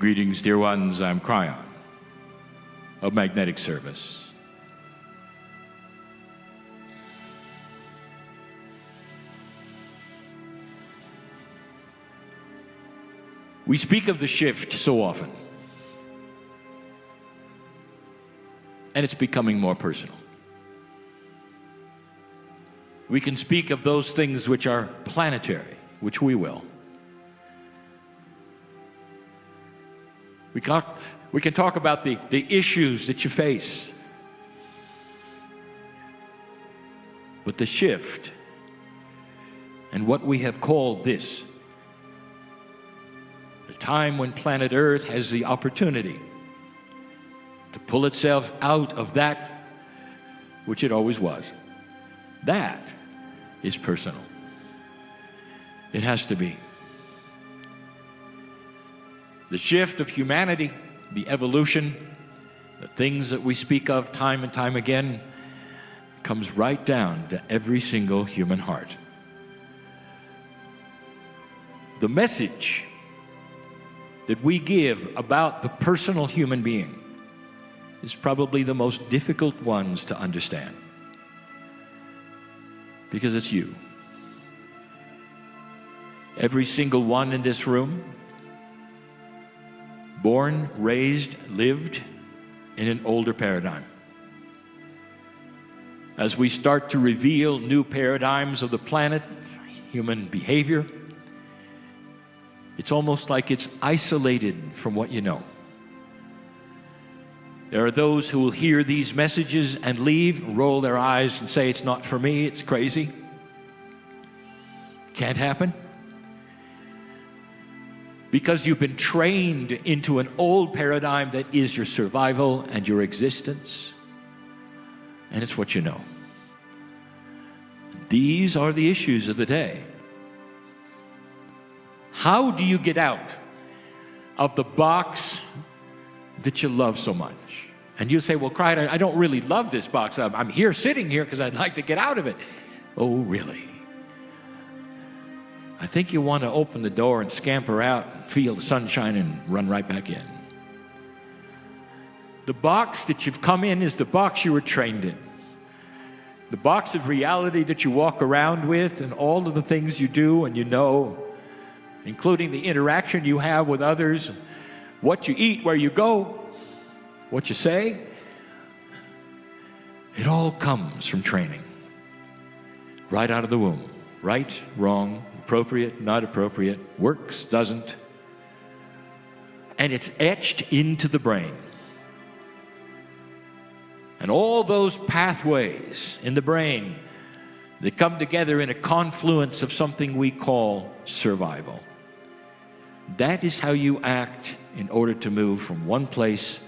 Greetings, dear ones. I'm Kryon of Magnetic Service. We speak of the shift so often, and it's becoming more personal. We can speak of those things which are planetary, which we will. We can talk about the issues that you face. But the shift, and what we have called this, the time when planet Earth has the opportunity to pull itself out of that which it always was. That is personal. It has to be. The shift of humanity, the evolution, the things that we speak of time and time again, comes right down to every single human heart. The message that we give about the personal human being is probably the most difficult ones to understand, because it's you. Every single one in this room, born, raised, lived in an older paradigm. As we start to reveal new paradigms of the planet, human behavior, it's almost like it's isolated from what you know. There are those who will hear these messages and leave, roll their eyes and say, it's not for me, it's crazy. Can't happen. Because you've been trained into an old paradigm that is your survival and your existence. And it's what you know. These are the issues of the day. How do you get out of the box that you love so much? And you say, well, Kryon, I don't really love this box. I'm here sitting here because I'd like to get out of it. Oh, really? I think you want to open the door and scamper out, feel the sunshine, and run right back in. The box that you've come in is the box you were trained in. The box of reality that you walk around with, and all of the things you do and you know, including the interaction you have with others, what you eat, where you go, what you say. It all comes from training. Right out of the womb. Right, wrong, appropriate, not appropriate, works, doesn't. And it's etched into the brain. And all those pathways in the brain, they come together in a confluence of something we call survival. That is how you act in order to move from one place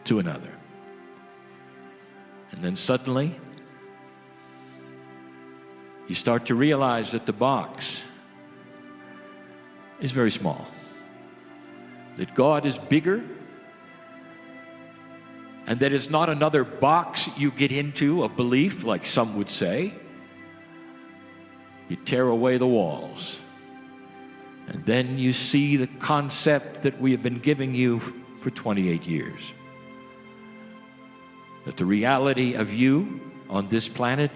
to another. And then suddenly, you start to realize that the box is very small. That God is bigger, and that it's not another box you get into of belief, like some would say. You tear away the walls, and then you see the concept that we have been giving you for 28 years. That the reality of you on this planet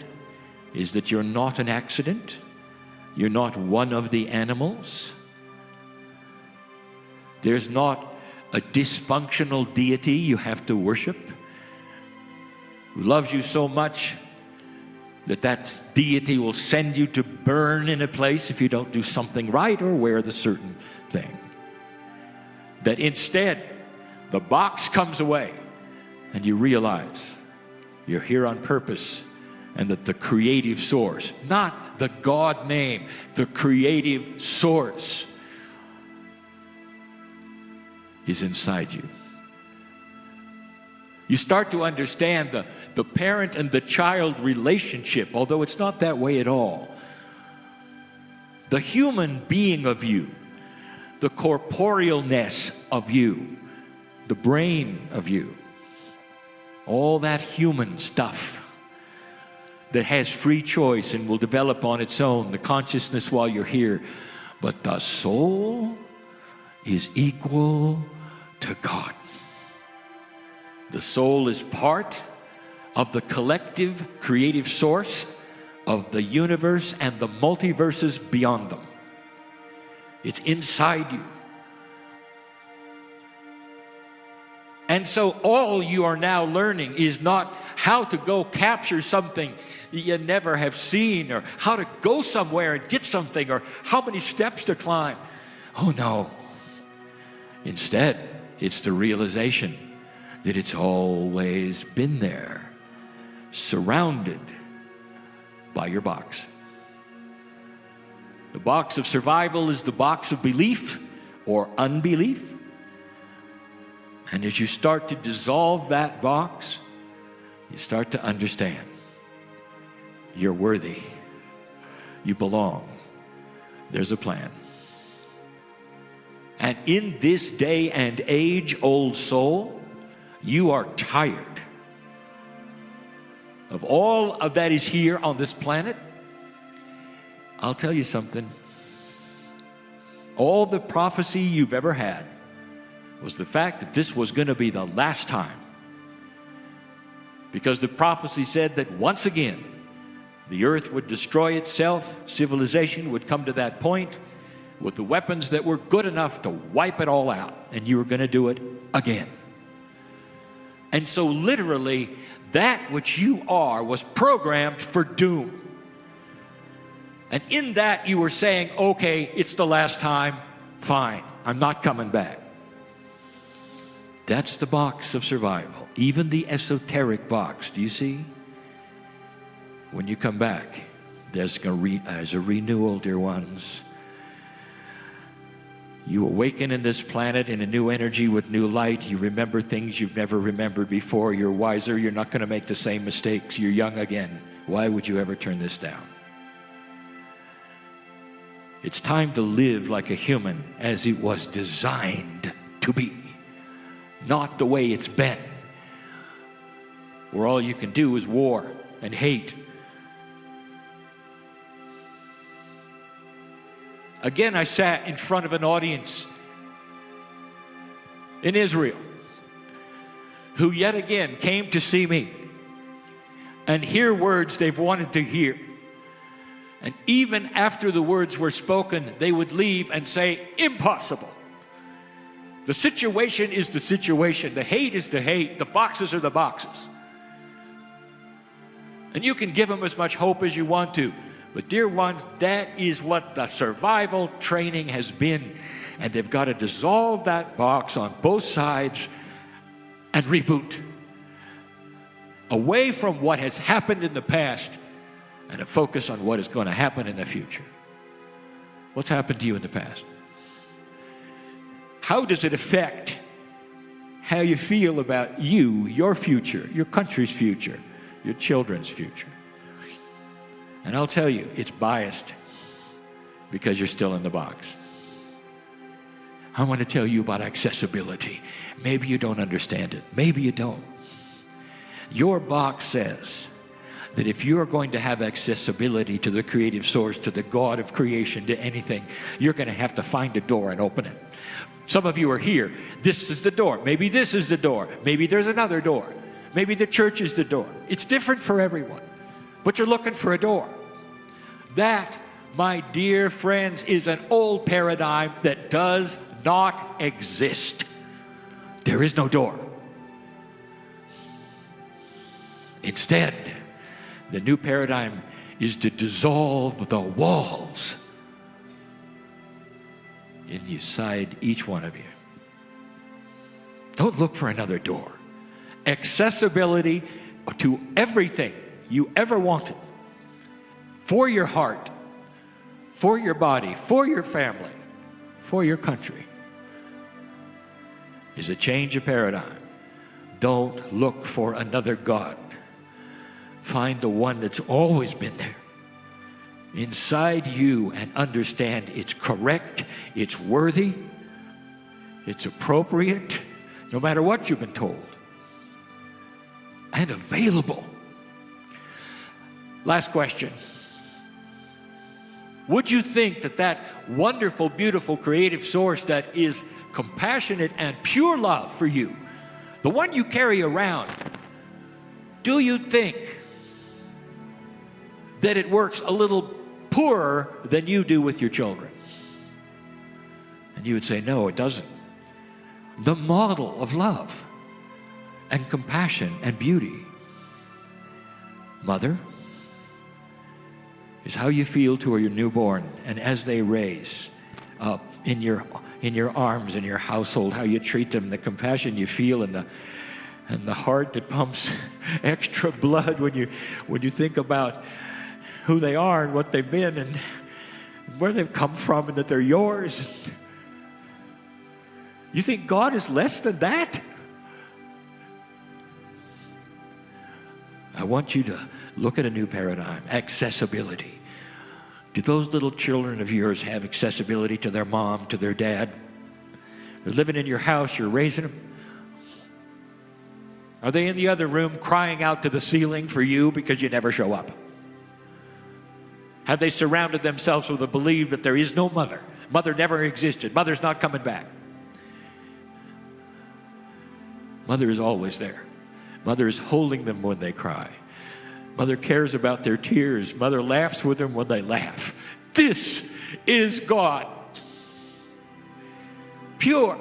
is that you're not an accident. You're not one of the animals. There's not a dysfunctional deity you have to worship, who loves you so much that that deity will send you to burn in a place if you don't do something right or wear the certain thing. That instead, the box comes away and you realize you're here on purpose, and that the creative source, not the God name, the creative source is inside you. You start to understand the parent and the child relationship, although it's not that way at all. The human being of you, the corporealness of you, the brain of you, all that human stuff that has free choice and will develop on its own, the consciousness while you're here. But the soul is equal to God. The soul is part of the collective creative source of the universe and the multiverses beyond them. It's inside you. And so all you are now learning is not how to go capture something you never have seen, or how to go somewhere and get something, or how many steps to climb. Oh no. Instead, it's the realization that it's always been there, surrounded by your box. The box of survival is the box of belief or unbelief. And as you start to dissolve that box, you start to understand you're worthy. You belong. There's a plan. And in this day and age, old soul, you are tired of all of that is here on this planet. I'll tell you something. All the prophecy you've ever had was the fact that this was going to be the last time. Because the prophecy said that once again, the earth would destroy itself, civilization would come to that point with the weapons that were good enough to wipe it all out, and you were going to do it again. And so literally, that which you are was programmed for doom. And in that you were saying, okay, it's the last time, fine, I'm not coming back. That's the box of survival, even the esoteric box. Do you see? When you come back, there's a renewal, dear ones. You awaken in this planet in a new energy with new light. You remember things you've never remembered before. You're wiser. You're not going to make the same mistakes. You're young again. Why would you ever turn this down? It's time to live like a human as it was designed to be. Not the way it's been, where all you can do is war and hate. Again, I sat in front of an audience in Israel who yet again came to see me and hear words they've wanted to hear. And even after the words were spoken, they would leave and say, impossible. The situation is the situation. The hate is the hate. The boxes are the boxes. And you can give them as much hope as you want to. But dear ones, that is what the survival training has been. And they've got to dissolve that box on both sides and reboot. Away from what has happened in the past and to focus on what is going to happen in the future. What's happened to you in the past? How does it affect how you feel about you, your future, your country's future, your children's future? And I'll tell you, it's biased because you're still in the box. I want to tell you about accessibility. Maybe you don't understand it. Maybe you don't. Your box says that if you're going to have accessibility to the creative source, to the God of creation, to anything, you're going to have to find a door and open it. Some of you are here. This is the door. Maybe this is the door. Maybe there's another door. Maybe the church is the door. It's different for everyone. But you're looking for a door. That, my dear friends, is an old paradigm that does not exist. There is no door. Instead, the new paradigm is to dissolve the walls inside each one of you. Don't look for another door. Accessibility to everything you ever wanted, for your heart, for your body, for your family, for your country, is a change of paradigm. Don't look for another God. Find the one that's always been there inside you and understand it's correct, it's worthy, it's appropriate, no matter what you've been told, and available. Last question. Would you think that that wonderful, beautiful, creative source that is compassionate and pure love for you, the one you carry around, do you think that it works a little poorer than you do with your children? And you would say, no, it doesn't. The model of love and compassion and beauty, mother, is how you feel toward your newborn, and as they raise up in your arms, in your household, how you treat them, the compassion you feel, and the heart that pumps extra blood when you think about who they are and what they've been and where they've come from and that they're yours. You think God is less than that? I want you to look at a new paradigm, accessibility. Do those little children of yours have accessibility to their mom, to their dad? They're living in your house, you're raising them. Are they in the other room crying out to the ceiling for you because you never show up? Have they surrounded themselves with a belief that there is no mother? Mother never existed. Mother's not coming back. Mother is always there. Mother is holding them when they cry. Mother cares about their tears. Mother laughs with them when they laugh. This is God. Pure.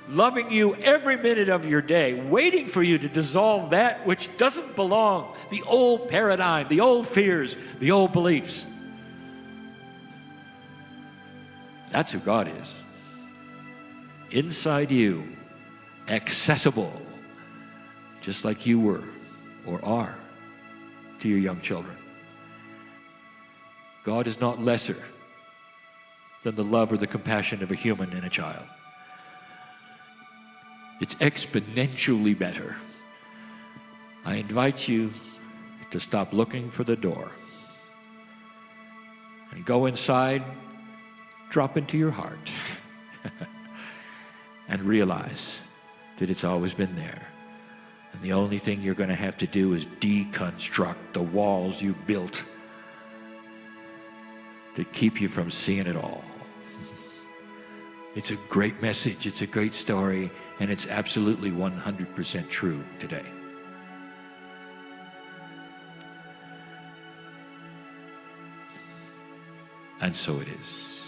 Loving you every minute of your day, waiting for you to dissolve that which doesn't belong, the old paradigm, the old fears, the old beliefs. That's who God is. Inside you, accessible, just like you were or are to your young children. God is not lesser than the love or the compassion of a human and a child. It's exponentially better. I invite you to stop looking for the door and go inside, drop into your heart, and realize that it's always been there. And the only thing you're going to have to do is deconstruct the walls you built that keep you from seeing it all. It's a great message, it's a great story, and it's absolutely 100% true today. And so it is.